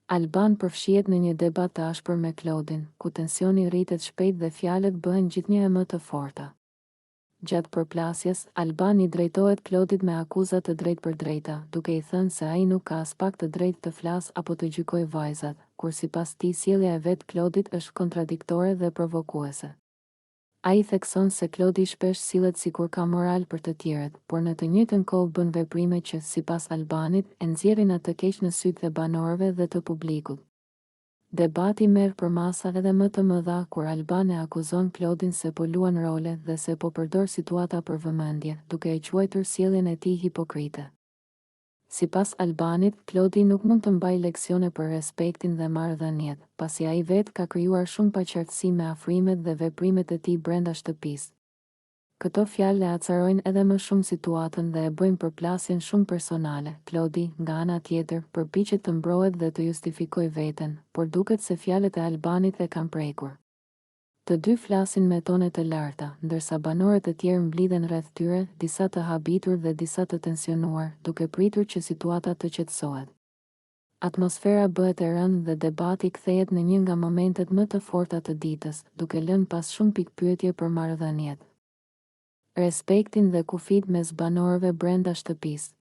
Alban përfshihet në një debat të ashpër me Klodin, ku tensioni rritet shpejt dhe fjalët bëhen gjithnjë më të forta. Gjatë përplasjes, Alban i drejtohet Klodit me akuza të drejtpërdrejta, duke i thënë se ai nuk ka as pak të drejtë të flasë apo të gjykojë vajzat, kur sipas tij sjellja e vet Klodit është kontradiktore dhe provokuese. Ai thekson se Klodi shpesh sillet sikur ka moral për të tjerët, por në të njëjtën kohë bën veprime që, sipas Albanit, e nxjerrin atë keq në sytë e banorëve dhe të publikut. Debati merr për masa edhe më të mëdha kur Alban e akuzon Klodin se po luan role dhe se po përdor situata për vëmendje, duke e quajtur sjelljen e tij hipokrite. Sipas Albanit, Klodi nuk mund të mbajë leksione për respektin dhe marrëdhëniet, pasi ai vetë ka krijuar shumë paqartësi me afrimet dhe veprimet e tij brenda shtëpisë. Këto fjalë e acarojnë edhe më shumë situatën dhe e bëjnë përplasjen shumë personale. Klodi, nga ana tjetër, përpiqet të mbrohet dhe të justifikojë veten, por duket se fjalët e Albanit e kanë prekur. Të dy flasin me tone të larta, ndërsa banorët e tjerë mblidhen rreth tyre, disa të habitur dhe disa të tensionuar, duke pritur që situata të qetësohet. Atmosfera bëhet e rëndë dhe debati kthehet në një nga momentet më të forta të ditës, duke lënë pas shumë pikpyetje për marrëdhëniet, respektin dhe kufijtë mes banorëve brenda shtëpisë.